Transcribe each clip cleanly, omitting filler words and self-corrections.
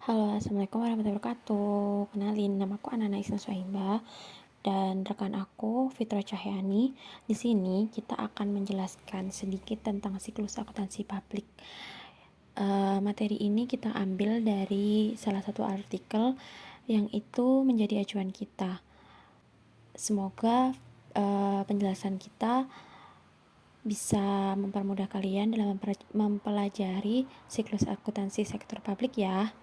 Halo, assalamualaikum warahmatullahi wabarakatuh. Kenalin, nama aku Anana Isna Suhaibah dan rekan aku Fitro Cahyani. Di sini kita akan menjelaskan sedikit tentang siklus akuntansi publik. Materi ini kita ambil dari salah satu artikel yang itu menjadi acuan kita. Semoga penjelasan kita bisa mempermudah kalian dalam mempelajari siklus akuntansi sektor publik ya.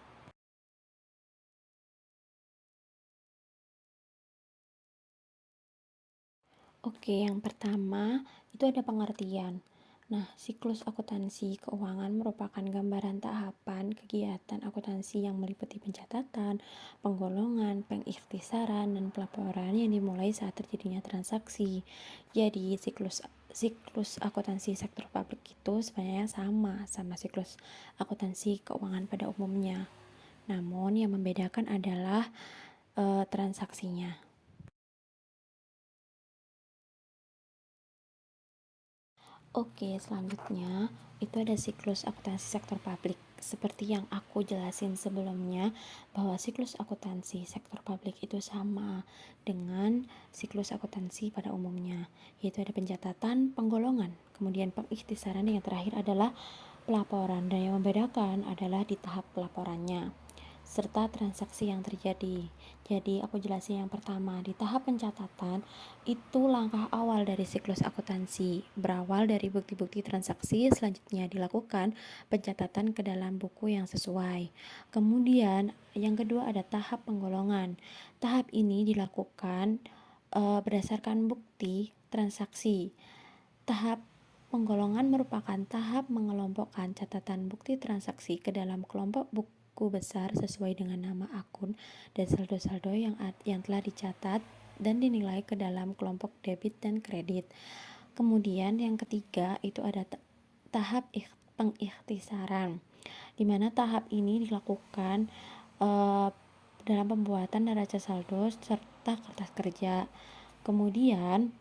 Oke, yang pertama itu ada pengertian. Nah, siklus akuntansi keuangan merupakan gambaran tahapan kegiatan akuntansi yang meliputi pencatatan, penggolongan, pengikhtisaran, dan pelaporan yang dimulai saat terjadinya transaksi. Jadi, siklus akuntansi sektor publik itu sebenarnya sama siklus akuntansi keuangan pada umumnya. Namun, yang membedakan adalah transaksinya. Oke, selanjutnya itu ada siklus akuntansi sektor publik. Seperti yang aku jelasin sebelumnya, bahwa siklus akuntansi sektor publik itu sama dengan siklus akuntansi pada umumnya, yaitu ada pencatatan, penggolongan, kemudian pengikhtisaran, yang terakhir adalah pelaporan. Dan yang membedakan adalah di tahap pelaporannya serta transaksi yang terjadi. Jadi aku jelasin yang pertama, di tahap pencatatan itu langkah awal dari siklus akuntansi, berawal dari bukti-bukti transaksi, selanjutnya dilakukan pencatatan ke dalam buku yang sesuai. Kemudian yang kedua ada tahap penggolongan. Tahap ini dilakukan berdasarkan bukti transaksi. Tahap penggolongan merupakan tahap mengelompokkan catatan bukti transaksi ke dalam kelompok buku besar sesuai dengan nama akun dan saldo-saldo yang telah dicatat dan dinilai ke dalam kelompok debit dan kredit. Kemudian yang ketiga itu ada tahap pengikhtisaran, di mana tahap ini dilakukan dalam pembuatan neraca saldo serta kertas kerja. Kemudian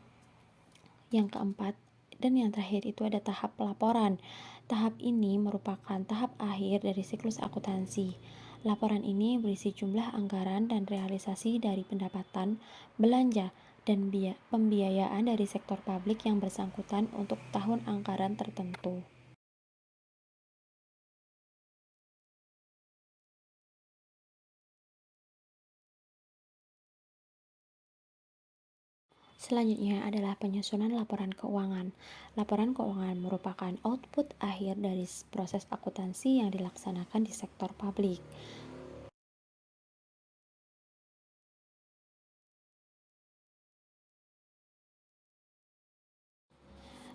yang keempat dan yang terakhir itu ada tahap pelaporan. Tahap ini merupakan tahap akhir dari siklus akuntansi. Laporan ini berisi jumlah anggaran dan realisasi dari pendapatan, belanja, dan pembiayaan dari sektor publik yang bersangkutan untuk tahun anggaran tertentu. Selanjutnya adalah penyusunan laporan keuangan. Laporan keuangan merupakan output akhir dari proses akuntansi yang dilaksanakan di sektor publik.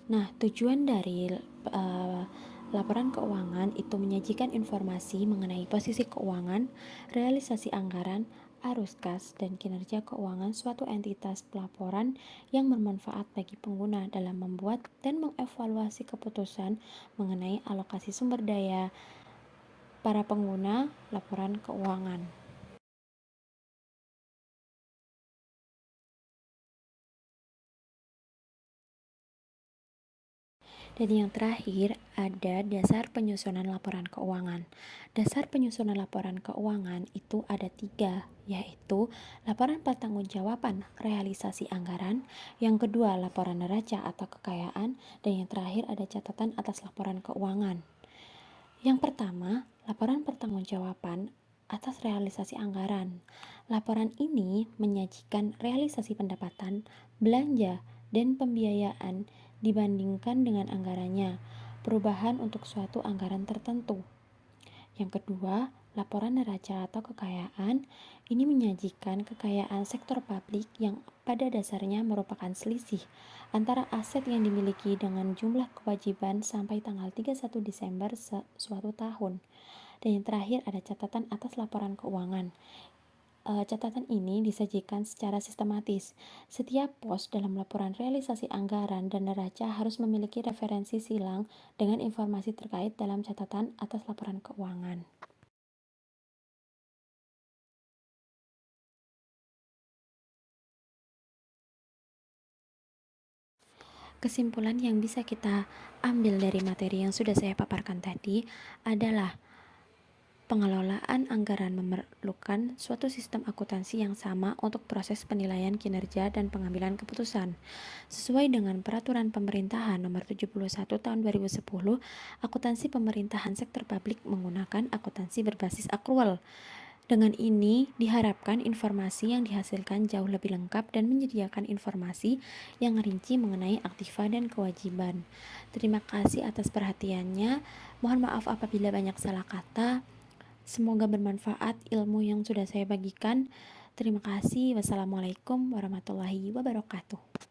Nah, tujuan dari laporan keuangan itu menyajikan informasi mengenai posisi keuangan, realisasi anggaran, arus kas, dan kinerja keuangan suatu entitas pelaporan yang bermanfaat bagi pengguna dalam membuat dan mengevaluasi keputusan mengenai alokasi sumber daya para pengguna laporan keuangan. Dan yang terakhir ada dasar penyusunan laporan keuangan. Dasar penyusunan laporan keuangan itu ada 3, yaitu laporan pertanggungjawaban realisasi anggaran, yang kedua laporan neraca atau kekayaan, dan yang terakhir ada catatan atas laporan keuangan. Yang pertama, laporan pertanggungjawaban atas realisasi anggaran. Laporan ini menyajikan realisasi pendapatan, belanja, dan pembiayaan dibandingkan dengan anggarannya, perubahan untuk suatu anggaran tertentu. Yang kedua, laporan neraca atau kekayaan ini menyajikan kekayaan sektor publik yang pada dasarnya merupakan selisih antara aset yang dimiliki dengan jumlah kewajiban sampai tanggal 31 Desember suatu tahun. Dan yang terakhir ada catatan atas laporan keuangan. Catatan ini disajikan secara sistematis. Setiap pos dalam laporan realisasi anggaran dan neraca harus memiliki referensi silang dengan informasi terkait dalam catatan atas laporan keuangan. Kesimpulan yang bisa kita ambil dari materi yang sudah saya paparkan tadi adalah Pengelolaan anggaran memerlukan suatu sistem akuntansi yang sama untuk proses penilaian kinerja dan pengambilan keputusan. Sesuai dengan Peraturan Pemerintahan Nomor 71 Tahun 2010, akuntansi pemerintahan sektor publik menggunakan akuntansi berbasis akrual. Dengan ini, diharapkan informasi yang dihasilkan jauh lebih lengkap dan menyediakan informasi yang rinci mengenai aktiva dan kewajiban. Terima kasih atas perhatiannya. Mohon maaf apabila banyak salah kata. Semoga bermanfaat ilmu yang sudah saya bagikan. Terima kasih. Wassalamualaikum warahmatullahi wabarakatuh.